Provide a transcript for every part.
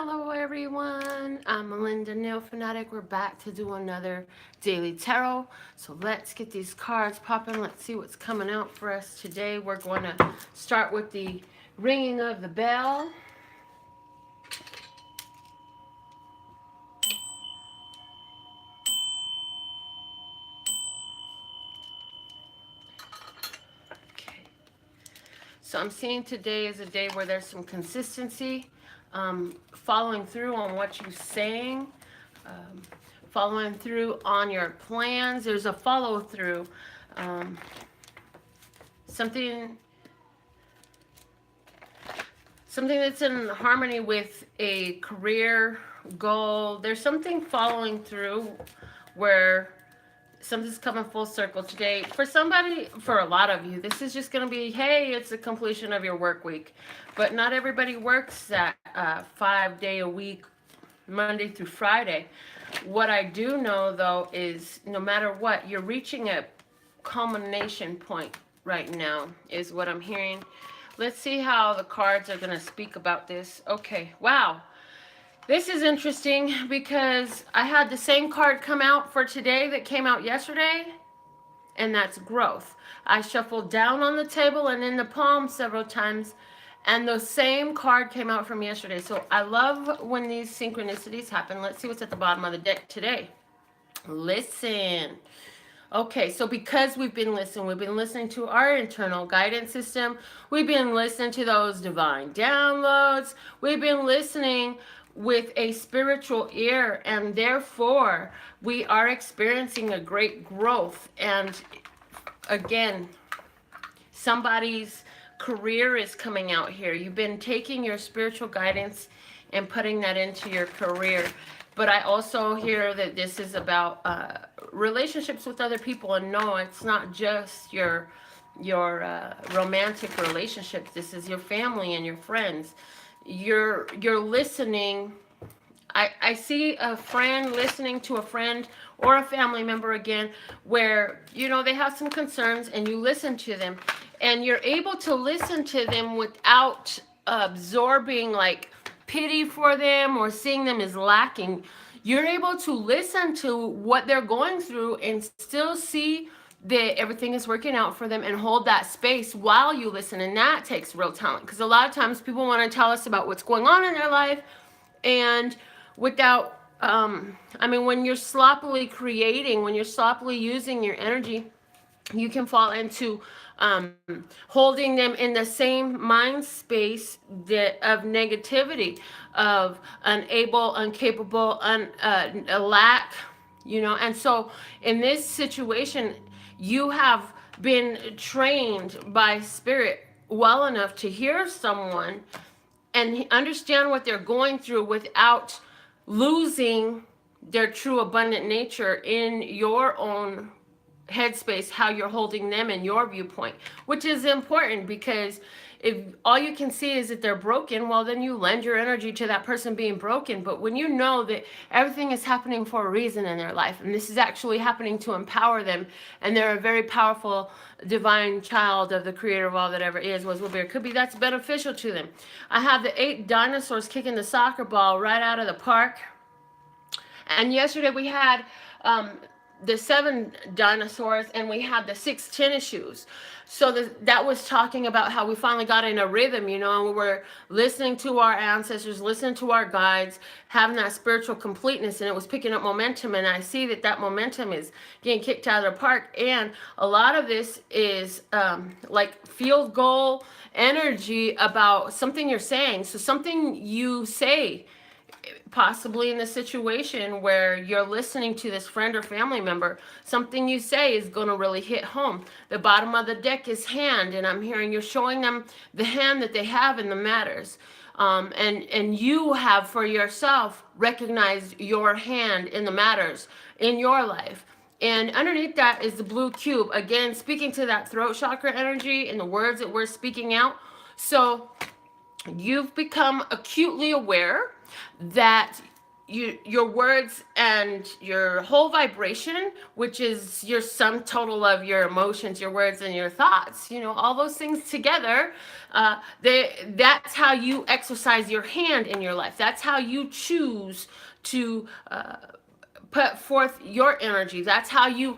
Hello everyone, I'm Melinda, NailFanatic. We're back to do another daily tarot. So let's get these cards popping. Let's see what's coming out for us today. We're going to start with the ringing of the bell. Okay. So I'm seeing today is a day where there's some consistency, following through on what you're saying, um, following through on your plans. There's a follow through. Something that's in harmony with a career goal. There's something following through where something's coming full circle today. For somebody, for a lot of you, this is just going to be, hey, it's the completion of your work week. But not everybody works that 5-day a week, Monday through Friday. What I do know, though, is no matter what, you're reaching a culmination point right now, is what I'm hearing. Let's see how the cards are going to speak about this. Okay, wow. This is interesting because I had the same card come out for today that came out yesterday, and that's growth. I shuffled down on the table and in the palm several times, and the same card came out from yesterday. So I love when these synchronicities happen. Let's see what's at the bottom of the deck today. Listen. Okay, so because we've been listening to our internal guidance system. We've been listening to those divine downloads. We've been listening with a spiritual ear, and therefore we are experiencing a great growth. And again, somebody's career is coming out here. You've been taking your spiritual guidance and putting that into your career. But I also hear that this is about relationships with other people. And no, it's not just your romantic relationships. This is your family and your friends. You're listening. I see a friend listening to a friend or a family member again, where, you know, they have some concerns and you listen to them, and you're able to listen to them without absorbing like pity for them or seeing them as lacking. You're able to listen to what they're going through and still see that everything is working out for them, and hold that space while you listen. And that takes real talent, because a lot of times people want to tell us about what's going on in their life, and without when you're sloppily creating, when you're sloppily using your energy, you can fall into holding them in the same mind space of negativity, of unable, incapable, a lack, you know. And so in this situation, you have been trained by spirit well enough to hear someone and understand what they're going through without losing their true abundant nature in your own headspace, how you're holding them in your viewpoint, which is important. Because if all you can see is that they're broken, well, then you lend your energy to that person being broken. But when you know that everything is happening for a reason in their life, and this is actually happening to empower them, and they're a very powerful divine child of the creator of all that ever is, was, will be, or could be, that's beneficial to them. I have the 8 dinosaurs kicking the soccer ball right out of the park. And yesterday we had the 7 dinosaurs, and we had the 6 tennis shoes. So that was talking about how we finally got in a rhythm, you know, and we were listening to our ancestors, listening to our guides, having that spiritual completeness, and it was picking up momentum. And I see that momentum is getting kicked out of the park. And a lot of this is like field goal energy about something you're saying. So something you say, possibly in the situation where you're listening to this friend or family member, something you say is going to really hit home. The bottom of the deck is hand, and I'm hearing you're showing them the hand that they have in the matters. And you have for yourself recognized your hand in the matters in your life. And underneath that is the blue cube, again speaking to that throat chakra energy and the words that we're speaking out. So you've become acutely aware that your words and your whole vibration, which is your sum total of your emotions, your words, and your thoughts, all those things together, that's how you exercise your hand in your life. That's how you choose to put forth your energy. That's how you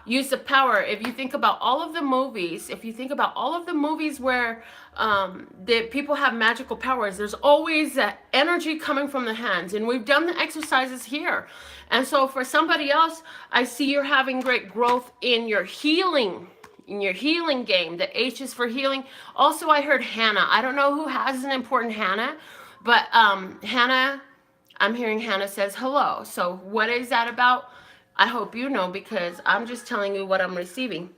use the power. If you think about all of the movies, where the people have magical powers, there's always that energy coming from the hands. And we've done the exercises here. And so for somebody else, I see you're having great growth in your healing. In your healing game. The H is for healing. Also, I heard Hannah. I don't know who has an important Hannah, but Hannah, I'm hearing Hannah says hello. So what is that about? I hope you know, because I'm just telling you what I'm receiving.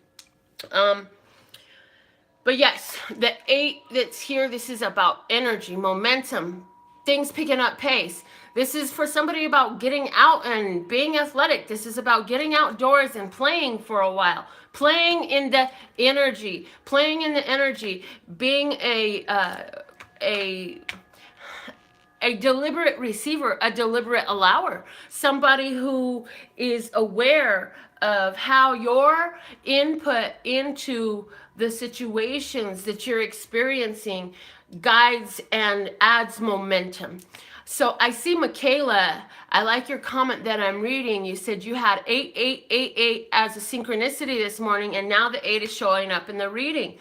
But yes, the 8 that's here, this is about energy, momentum, things picking up pace. This is for somebody about getting out and being athletic. This is about getting outdoors and playing for a while. Playing in the energy. Being a deliberate receiver, a deliberate allower, somebody who is aware of how your input into the situations that you're experiencing guides and adds momentum. So I see Michaela, I like your comment that I'm reading. You said you had 8888 as a synchronicity this morning, and now the 8 is showing up in the reading.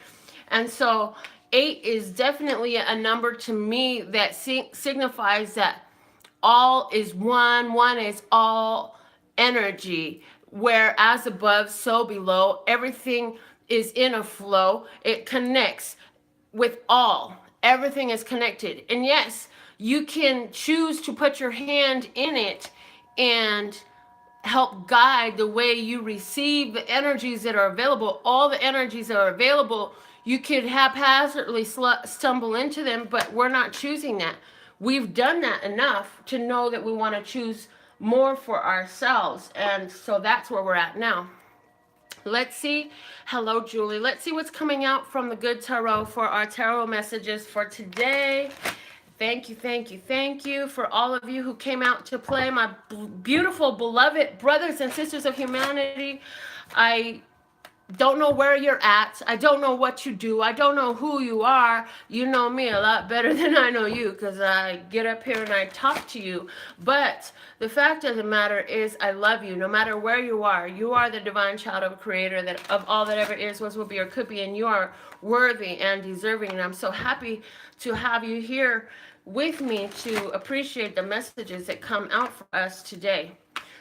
And so 8 is definitely a number to me that signifies that all is one, one is all energy, where as above, so below, everything is in a flow. It connects with all. Everything is connected. And yes, you can choose to put your hand in it and help guide the way you receive the energies that are available. All the energies that are available, you could haphazardly stumble into them, but we're not choosing that. We've done that enough to know that we want to choose more for ourselves. And so that's where we're at now. Let's see. Hello, Julie. Let's see what's coming out from the Good Tarot for our tarot messages for today. Thank you for all of you who came out to play, my beautiful, beloved brothers and sisters of humanity. I don't know where you're at. I don't know what you do. I don't know who you are. You know me a lot better than I know you, because I get up here and I talk to you. But the fact of the matter is, I love you no matter where you are. You are the divine child of a creator that of all that ever is, was, will be, or could be, and you are worthy and deserving. And I'm so happy to have you here with me to appreciate the messages that come out for us today.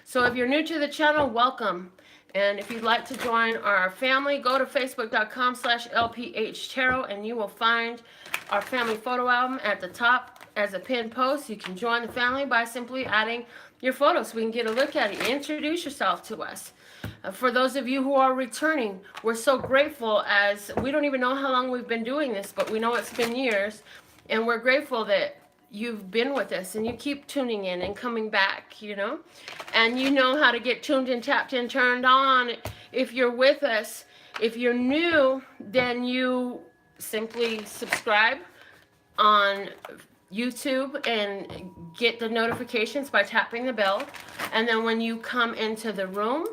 So if you're new to the channel, welcome. And if you'd like to join our family, go to facebook.com/LPHtarot and you will find our family photo album at the top as a pinned post. You can join the family by simply adding your photo so we can get a look at it. Introduce yourself to us. For those of you who are returning, we're so grateful, as we don't even know how long we've been doing this, but we know it's been years. And we're grateful that you've been with us and you keep tuning in and coming back, and you know how to get tuned in, tapped in, turned on if you're with us. If you're new, then you simply subscribe on YouTube and get the notifications by tapping the bell. And then when you come into the room,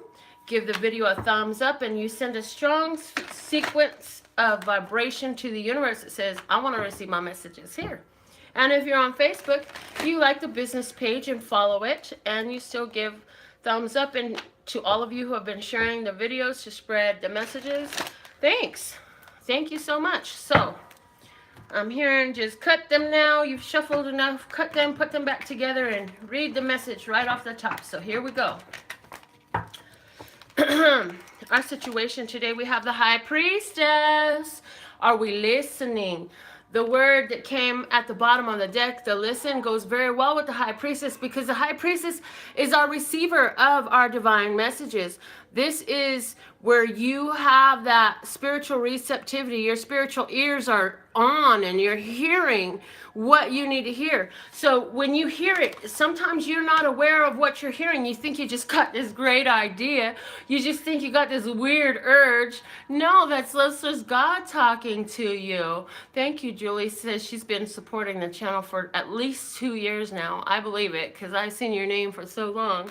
give the video a thumbs up and you send a strong sequence of vibration to the universe that says, I want to receive my messages here. And if you're on Facebook, you like the business page and follow it, and you still give thumbs up. And to all of you who have been sharing the videos to spread the messages, thanks. Thank you so much. So I'm here and just cut them now. You've shuffled enough. Cut them, put them back together, and read the message right off the top. So here we go. Our situation today, we have the High Priestess. Are we listening? The word that came at the bottom of the deck, the listen, goes very well with the High Priestess, because the High Priestess is our receiver of our divine messages. This is where you have that spiritual receptivity. Your spiritual ears are on and you're hearing what you need to hear. So when you hear it, sometimes you're not aware of what you're hearing. You think you just got this great idea. You just think you got this weird urge. No, that's just God talking to you. Thank you, Julie says she's been supporting the channel for at least 2 years now. I believe it because I've seen your name for so long.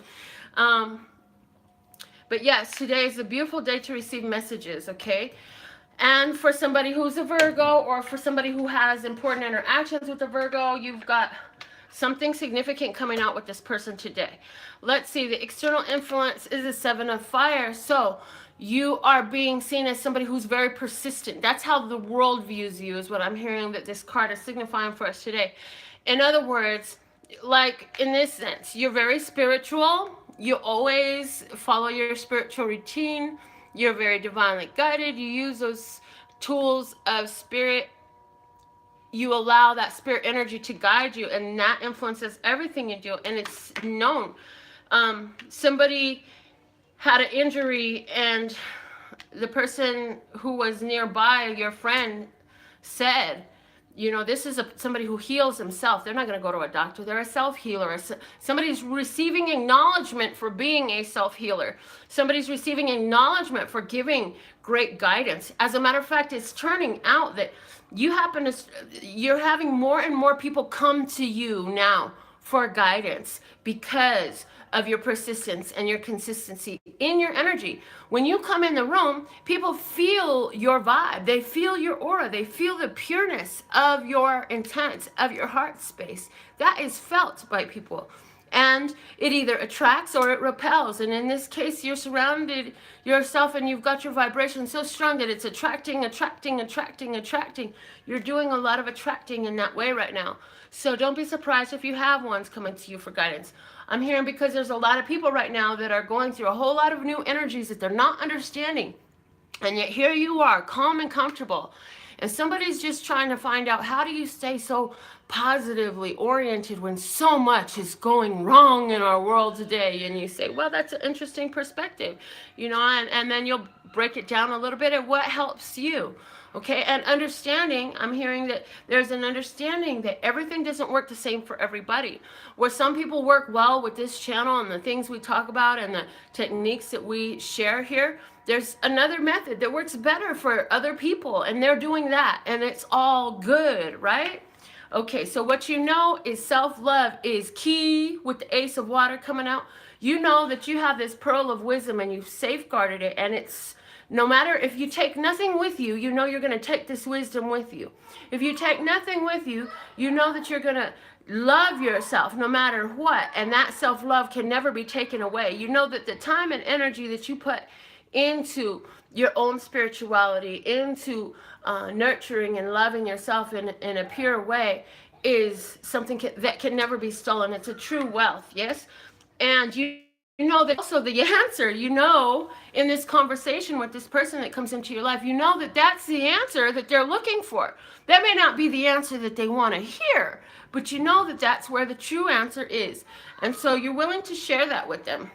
But yes, today is a beautiful day to receive messages, okay? And for somebody who's a Virgo, or for somebody who has important interactions with a Virgo, you've got something significant coming out with this person today. Let's see, the external influence is a 7 of fire. So you are being seen as somebody who's very persistent. That's how the world views you, is what I'm hearing that this card is signifying for us today. In other words, like in this sense, you're very spiritual. You always follow your spiritual routine. You're very divinely guided. You use those tools of spirit. You allow that spirit energy to guide you, and that influences everything you do, and it's known. Somebody had an injury, and the person who was nearby, your friend, said, you know, this is somebody who heals himself. They're not going to go to a doctor. They're a self-healer. Somebody's receiving acknowledgement for being a self-healer. Somebody's receiving acknowledgement for giving great guidance. As a matter of fact, it's turning out that you're having more and more people come to you now for guidance because of your persistence and your consistency in your energy. When you come in the room, people feel your vibe. They feel your aura. They feel the pureness of your intent, of your heart space. That is felt by people. And it either attracts or it repels. And in this case, you're surrounded yourself and you've got your vibration so strong that it's attracting. You're doing a lot of attracting in that way right now. So don't be surprised if you have ones coming to you for guidance. I'm hearing because there's a lot of people right now that are going through a whole lot of new energies that they're not understanding. And yet here you are, calm and comfortable. And somebody's just trying to find out, how do you stay so positively oriented when so much is going wrong in our world today? And you say, well, that's an interesting perspective, you know, and then you'll break it down a little bit at what helps you. Okay, and understanding, I'm hearing that there's an understanding that everything doesn't work the same for everybody. Where some people work well with this channel and the things we talk about and the techniques that we share here, there's another method that works better for other people, and they're doing that, and it's all good, right? Okay, so what you know is self-love is key with the Ace of Water coming out. You know that you have this pearl of wisdom and you've safeguarded it, and it's no matter if you take nothing with you, you know you're going to take this wisdom with you. If you take nothing with you, you know that you're going to love yourself no matter what, and that self-love can never be taken away. You know that the time and energy that you put into your own spirituality, into nurturing and loving yourself in a pure way is something that can never be stolen. It's a true wealth, yes? And you know that also the answer, you know, in this conversation with this person that comes into your life, you know that that's the answer that they're looking for. That may not be the answer that they want to hear, but you know that that's where the true answer is. And so you're willing to share that with them.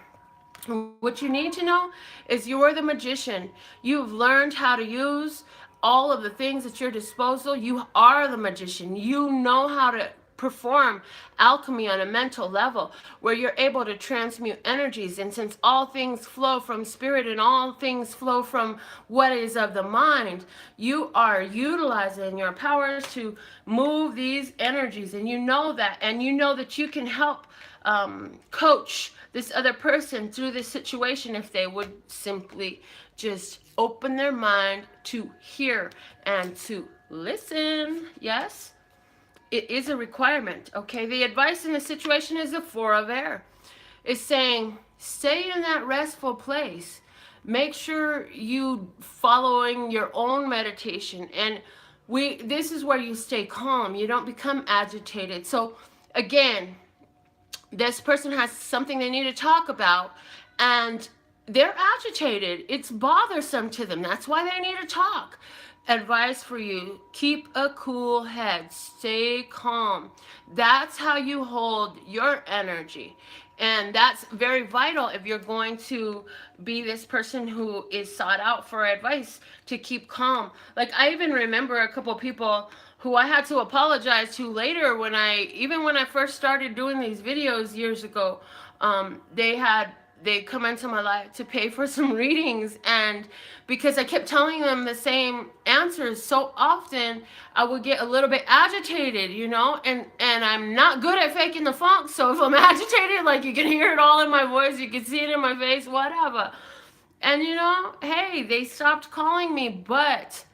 What you need to know is you're the magician. You've learned how to use all of the things at your disposal. You are the magician. You know how to perform alchemy on a mental level where you're able to transmute energies. And since all things flow from spirit and all things flow from what is of the mind, you are utilizing your powers to move these energies. And you know that. And you know that you can help coach this other person through this situation if they would simply just open their mind to hear and to listen. Yes, it is a requirement. Okay, the advice in the situation is the Four of Air. It's saying stay in that restful place. Make sure you following your own meditation, and this is where you stay calm. You don't become agitated. So again, this person has something they need to talk about, and they're agitated. It's bothersome to them. That's why they need to talk. advice for you: keep a cool head, stay calm. That's how you hold your energy, and that's very vital if you're going to be this person who is sought out for advice, to keep calm. Like, I even remember a couple people who I had to apologize to later, when I first started doing these videos years ago. They come into my life to pay for some readings, and because I kept telling them the same answers so often, I would get a little bit agitated, and I'm not good at faking the funk. So if I'm agitated, like, you can hear it all in my voice, you can see it in my face, whatever. And hey, they stopped calling me, but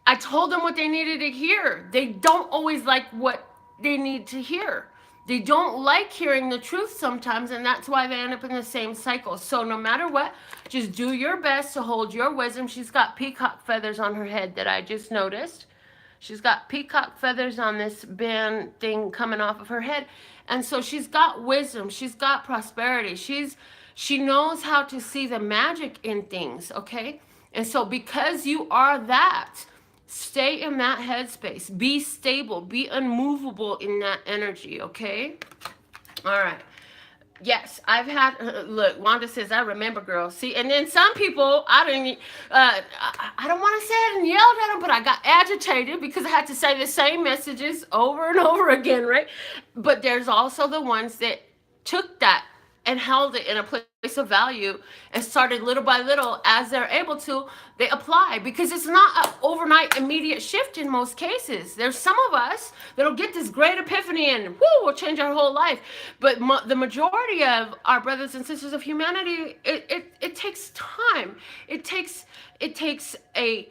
I told them what they needed to hear. They don't always like what they need to hear. They don't like hearing the truth sometimes, and that's why they end up in the same cycle. So no matter what, just do your best to hold your wisdom. She's got peacock feathers on her head that I just noticed. She's got peacock feathers on this band thing coming off of her head. And so she's got wisdom. She's got prosperity. She knows how to see the magic in things, okay? And so because you are that, stay in that headspace. Be stable. Be unmovable in that energy, okay? All right. Yes, I've had, look, Wanda says, I remember, girl. See, and then some people, I don't want to say it and yelled at them, but I got agitated because I had to say the same messages over and over again, right? But there's also the ones that took that and held it in a place of value and started little by little, as they're able to, they apply, because it's not an overnight immediate shift in most cases. There's some of us that'll get this great epiphany and whoo, will change our whole life. But the majority of our brothers and sisters of humanity, it takes time. It takes a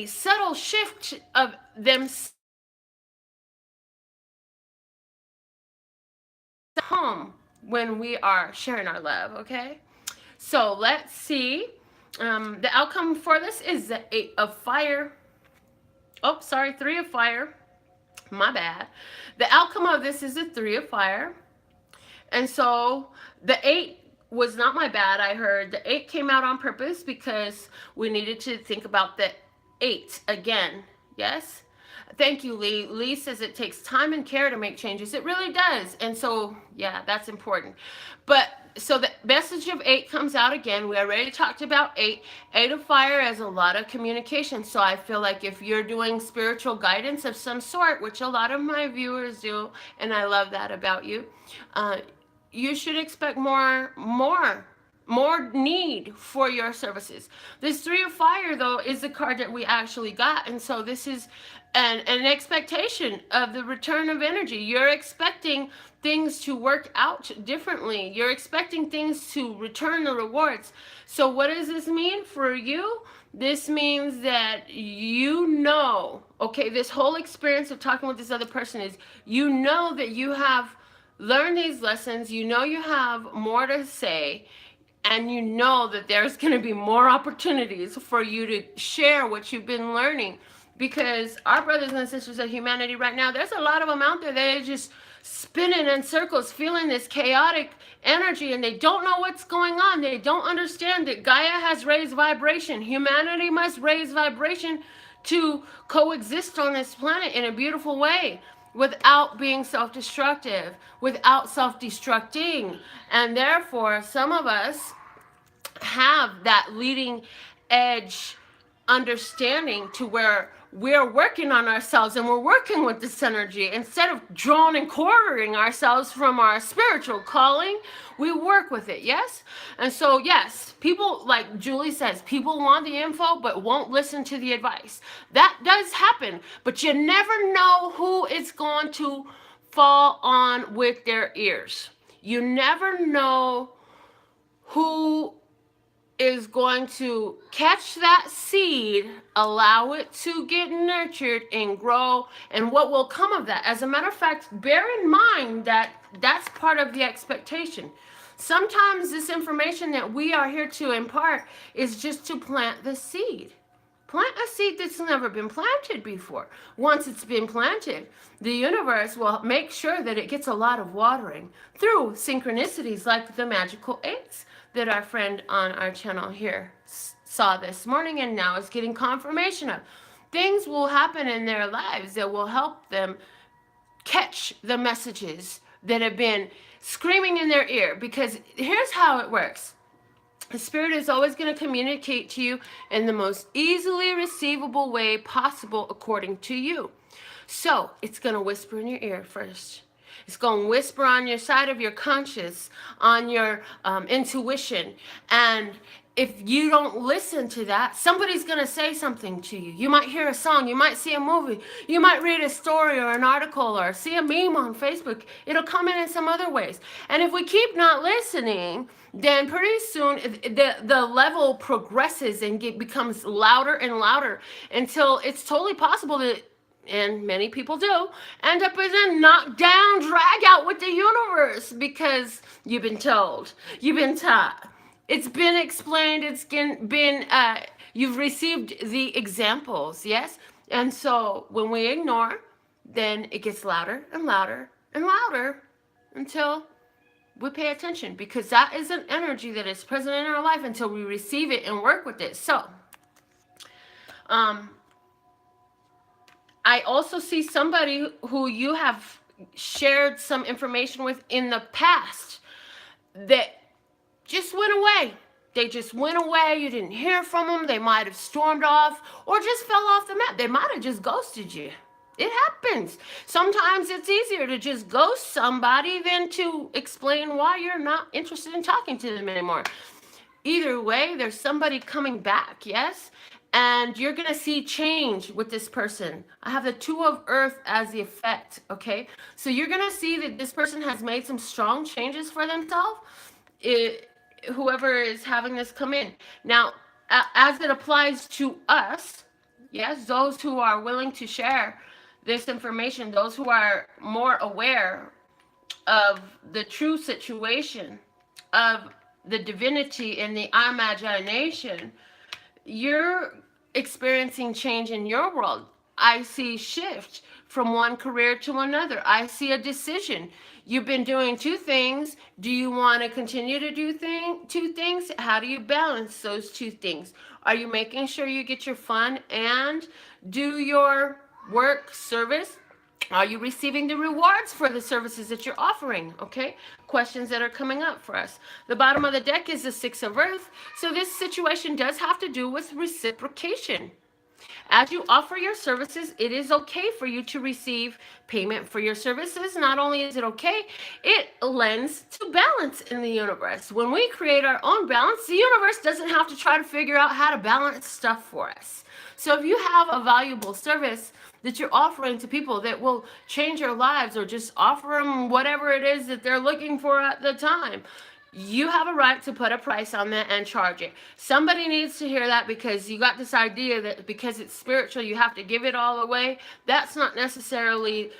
subtle shift of them home when we are sharing our love, okay? So let's see. The outcome for this is the 8 of fire. Oh, sorry, 3 of fire. My bad. The outcome of this is the 3 of fire. And so the 8 was not my bad, I heard. The 8 came out on purpose because we needed to think about the 8 again. Yes? Thank you, Lee. Lee says it takes time and care to make changes. It really does. And so, yeah, that's important. But so the message of 8 comes out again. We already talked about 8. 8 of fire has a lot of communication. So I feel like if you're doing spiritual guidance of some sort, which a lot of my viewers do, and I love that about you, you should expect more need for your services. This 3 of fire, though, is the card that we actually got. And so this is an expectation of the return of energy. You're expecting things to work out differently. You're expecting things to return the rewards. So what does this mean for you? This means that okay, this whole experience of talking with this other person is, that you have learned these lessons. You have more to say. And that there's going to be more opportunities for you to share what you've been learning. Because our brothers and sisters of humanity right now, there's a lot of them out there that are just spinning in circles, feeling this chaotic energy, and they don't know what's going on. They don't understand that Gaia has raised vibration. Humanity must raise vibration to coexist on this planet in a beautiful way, without being self-destructive, without self-destructing. And therefore, some of us have that leading edge understanding to where we're working on ourselves and we're working with this energy. Instead of drawing and quartering ourselves from our spiritual calling, we work with it, yes? And so, yes, people, like Julie says, people want the info but won't listen to the advice. That does happen, but you never know who it's going to fall on with their ears. You never know who is going to catch that seed, allow it to get nurtured and grow, and what will come of that. As a matter of fact, bear in mind that that's part of the expectation. Sometimes this information that we are here to impart is just to plant the seed. Plant a seed that's never been planted before. Once it's been planted, the universe will make sure that it gets a lot of watering through synchronicities like the magical 8s that our friend on our channel here saw this morning and now is getting confirmation of. Things will happen in their lives that will help them catch the messages that have been screaming in their ear. Because here's how it works. The spirit is always going to communicate to you in the most easily receivable way possible according to you. So it's going to whisper in your ear first. It's going to whisper on your side of your conscious, on your intuition. And if you don't listen to that, somebody's going to say something to you. You might hear a song. You might see a movie. You might read a story or an article or see a meme on Facebook. It'll come in some other ways. And if we keep not listening, then pretty soon the level progresses and becomes louder and louder until it's totally possible that, and many people do, end up as a knockdown drag out with the universe because you've been told, you've been taught, it's been explained, it's been you've received the examples, yes? And so when we ignore, then it gets louder and louder and louder until we pay attention, because that is an energy that is present in our life until we receive it and work with it. So, I also see somebody who you have shared some information with in the past that just went away. They just went away. You didn't hear from them. They might have stormed off or just fell off the map. They might have just ghosted you. It happens. Sometimes it's easier to just ghost somebody than to explain why you're not interested in talking to them anymore. Either way, there's somebody coming back, yes? And you're going to see change with this person. I have the Two of Earth as the effect, okay? So you're going to see that this person has made some strong changes for themselves, whoever is having this come in. Now, as it applies to us, yes, those who are willing to share this information, those who are more aware of the true situation, of the divinity and the imagination, you're experiencing change in your world. I see shift from one career to another. I see a decision. You've been doing two things. Do you want to continue to do two things? How do you balance those two things? Are you making sure you get your fun and do your work service? Are you receiving the rewards for the services that you're offering? Okay, questions that are coming up for us. The bottom of the deck is the Six of Earth. So this situation does have to do with reciprocation. As you offer your services, it is okay for you to receive payment for your services. Not only is it okay, it lends to balance in the universe. When we create our own balance, the universe doesn't have to try to figure out how to balance stuff for us. So if you have a valuable service that you're offering to people that will change your lives, or just offer them whatever it is that they're looking for at the time, you have a right to put a price on that and charge it. Somebody needs to hear that, because you got this idea that because it's spiritual, you have to give it all away. That's not necessarily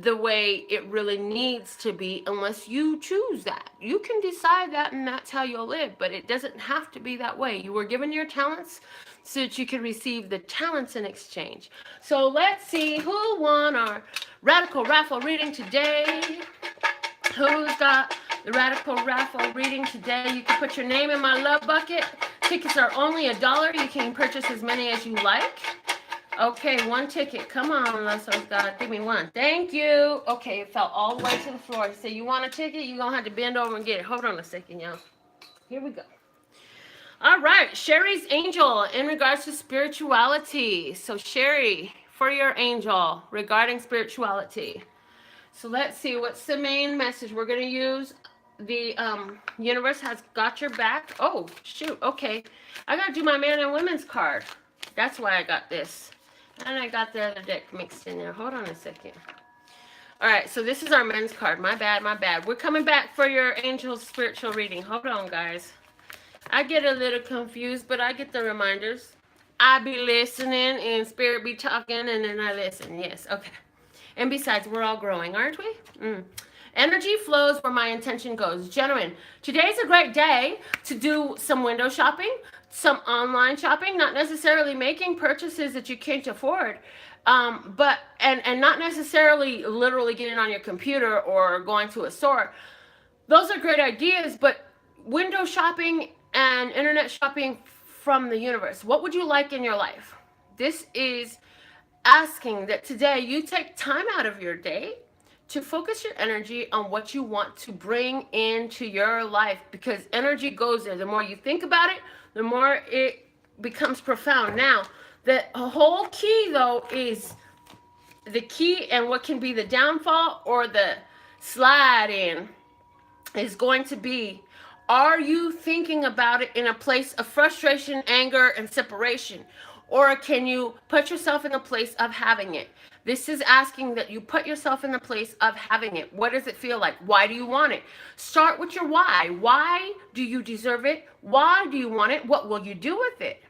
the way it really needs to be, unless you choose that. You can decide that, and that's how you'll live, but it doesn't have to be that way. You were given your talents so that you can receive the talents in exchange. So let's see who won our Radical Raffle reading today. Who's got the Radical Raffle reading today? You can put your name in my love bucket. Tickets are only $1. You can purchase as many as you like. Okay, one ticket. Come on, Leslie's got it. Give me one. Thank you. Okay, it fell all the way to the floor. So you want a ticket? You're going to have to bend over and get it. Hold on a second, y'all. Here we go. All right, Sherry's angel in regards to spirituality. So Sherry, for your angel regarding spirituality. So let's see, what's the main message we're going to use? The universe has got your back. Oh, shoot. Okay. I got to do my man and women's card. That's why I got this. And I got the other deck mixed in there. Hold on a second. All right, so this is our men's card. My bad, my bad. We're coming back for your angel's spiritual reading. Hold on, guys. I get a little confused, but I get the reminders. I be listening and spirit be talking, and then I listen. Yes, okay. And besides, we're all growing, aren't we? Energy flows where my intention goes. Gentlemen, today's a great day to do some window shopping, some online shopping, not necessarily making purchases that you can't afford, but not necessarily literally getting on your computer or going to a store. Those are great ideas, but window shopping and internet shopping from the universe. What would you like in your life? This is asking that today you take time out of your day to focus your energy on what you want to bring into your life, because energy goes there. The more you think about it, the more it becomes profound. Now, the whole key though is the key, and what can be the downfall or the slide in is going to be, are you thinking about it in a place of frustration, anger, and separation? Or can you put yourself in a place of having it? This is asking that you put yourself in the place of having it. What does it feel like? Why do you want it? Start with your why. Why do you deserve it? Why do you want it? What will you do with it?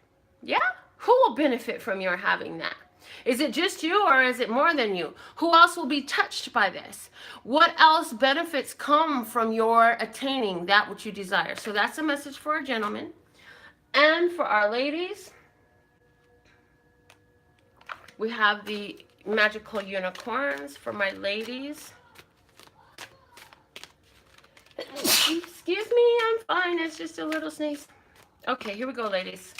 Yeah? Who will benefit from your having that? Is it just you, or is it more than you? Who else will be touched by this? What else benefits come from your attaining that which you desire? So that's a message for our gentlemen. And for our ladies, we have the magical unicorns for my ladies. Excuse me, I'm fine. It's just a little sneeze. Okay, here we go, ladies.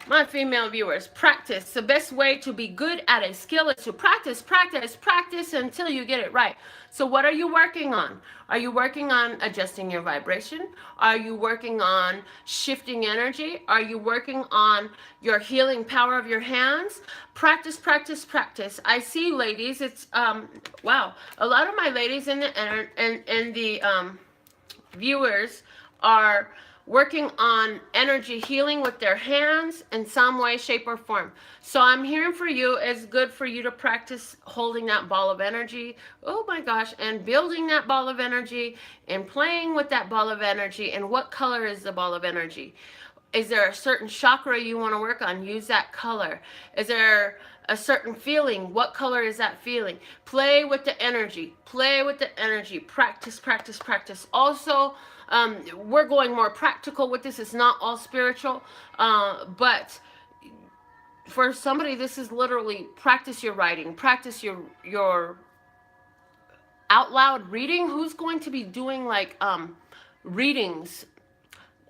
My female viewers, practice. The best way to be good at a skill is to practice, practice, practice until you get it right. So what are you working on? Are you working on adjusting your vibration? Are you working on shifting energy? Are you working on your healing power of your hands? Practice, practice, practice. I see, ladies, it's, wow. A lot of my ladies in the viewers are working on energy healing with their hands in some way, shape, or form. So I'm hearing for you, it's good for you to practice holding that ball of energy, oh my gosh, and building that ball of energy and playing with that ball of energy. And what color is the ball of energy? Is there a certain chakra you want to work on? Use that color. Is there a certain feeling? What color is that feeling? Play with the energy. Play with the energy. Practice, practice, practice. Also, we're going more practical with this. It's not all spiritual, but for somebody, this is literally practice your writing, practice your out loud reading. Who's going to be doing like readings?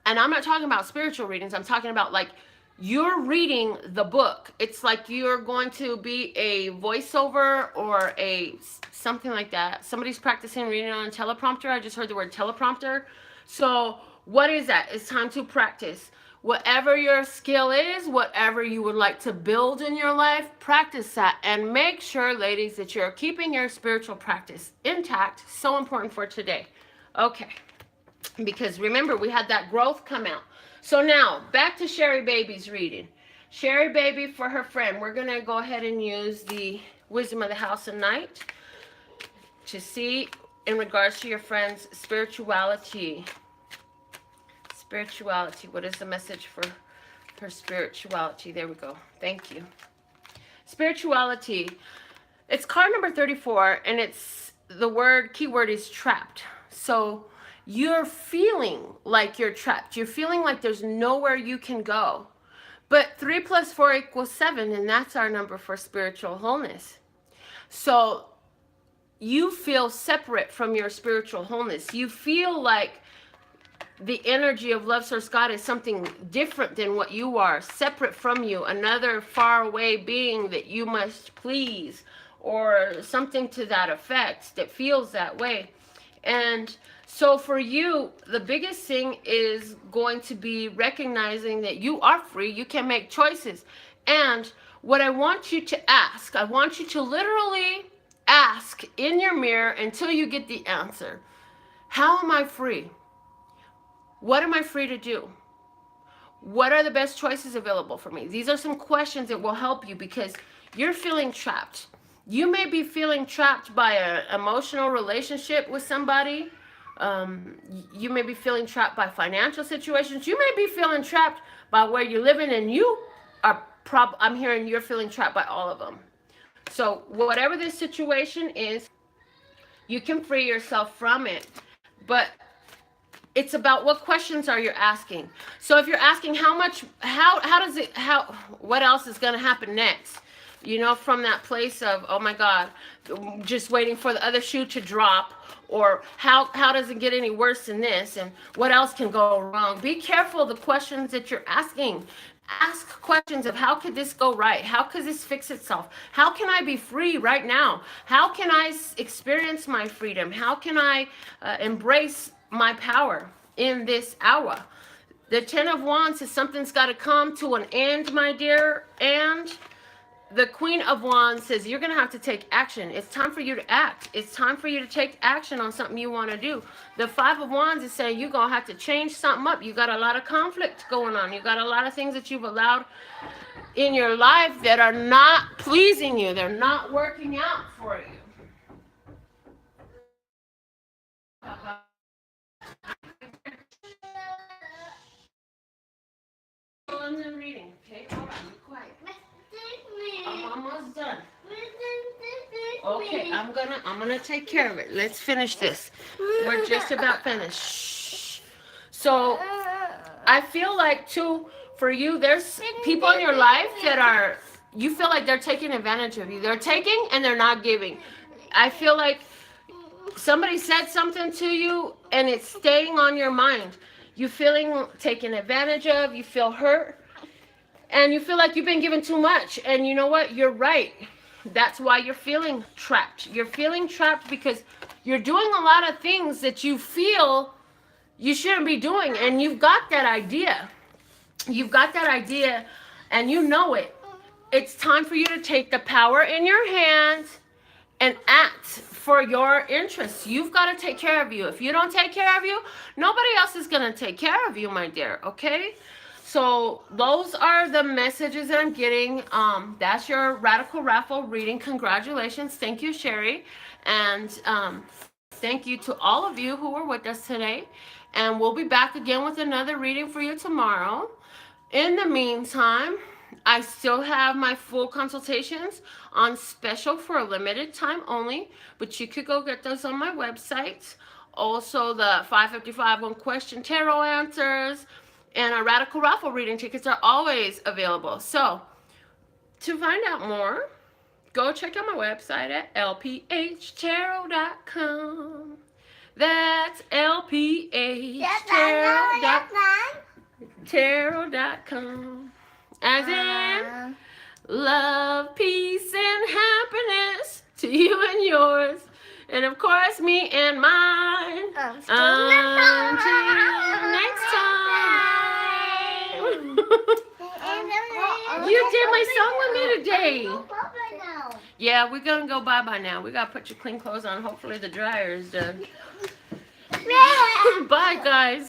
And I'm not talking about spiritual readings. I'm talking about like you're reading the book. It's like you're going to be a voiceover or something like that. Somebody's practicing reading on a teleprompter. I just heard the word teleprompter. So what is that? It's time to practice. Whatever your skill is, whatever you would like to build in your life, practice that. And make sure, ladies, that you're keeping your spiritual practice intact. So important for today. Okay. Because remember, we had that growth come out. So now, back to Sherry Baby's reading. Sherry Baby, for her friend, we're going to go ahead and use the Wisdom of the House of Night to see in regards to your friend's spirituality. Spirituality. What is the message for her spirituality? There we go. Thank you. Spirituality. It's card number 34, and it's the keyword is trapped. So you're feeling like you're trapped. You're feeling like there's nowhere you can go. But 3 + 4 = 7, and that's our number for spiritual wholeness. So you feel separate from your spiritual wholeness. You feel like the energy of love source God is something different than what you are, separate from you, another far away being that you must please, or something to that effect that feels that way. And so for you, the biggest thing is going to be recognizing that you are free, you can make choices. And what I want you to ask, I want you to literally ask in your mirror until you get the answer. How am I free? What am I free to do? What are the best choices available for me? These are some questions that will help you because you're feeling trapped. You may be feeling trapped by an emotional relationship with somebody. You may be feeling trapped by financial situations. You may be feeling trapped by where you're living, and you are I'm hearing you're feeling trapped by all of them. So whatever this situation is, you can free yourself from it. But it's about what questions are you asking. So if you're asking what else is going to happen next? You know, from that place of, oh my God, just waiting for the other shoe to drop, or how does it get any worse than this, and what else can go wrong? Be careful the questions that you're asking. Ask questions of, how could this go right? How could this fix itself? How can I be free right now? How can I experience my freedom? How can I embrace my power in this hour? The Ten of Wands says something's got to come to an end, my dear. And the Queen of Wands says you're going to have to take action. It's time for you to act. It's time for you to take action on something you want to do. The Five of Wands is saying you're going to have to change something up. You got a lot of conflict going on. You got a lot of things that you've allowed in your life that are not pleasing you. They're not working out for you. I'm done reading. Okay, all right, be quiet. I'm almost done. Okay, I'm gonna take care of it. Let's finish this. We're just about finished. Shh. So I feel like too, for you, there's people in your life that are, you feel like they're taking advantage of you. They're taking and they're not giving. I feel like somebody said something to you and it's staying on your mind. You feeling taken advantage of, you feel hurt, and you feel like you've been given too much. And you know what? You're right. That's why you're feeling trapped. You're feeling trapped because you're doing a lot of things that you feel you shouldn't be doing. And you've got that idea. You've got that idea and you know it. It's time for you to take the power in your hands and act for your interests. You've got to take care of you. If you don't take care of you, nobody else is going to take care of you, my dear, okay? So those are the messages that I'm getting. That's your Radical Raffle reading. Congratulations. Thank you, Sherry. And thank you to all of you who were with us today. And we'll be back again with another reading for you tomorrow. In the meantime, I still have my full consultations on special for a limited time only, but you could go get those on my website. Also, the 555 one question tarot answers and our Radical Raffle reading tickets are always available. So, to find out more, go check out my website at LPHtarot.com. That's LPHtarot.com. As in, love, peace, and happiness to you and yours. And of course, me and mine. Until next time. You did my song with me today. Yeah, we're going to go bye-bye now. We got to put your clean clothes on. Hopefully the dryer is done. Bye, guys.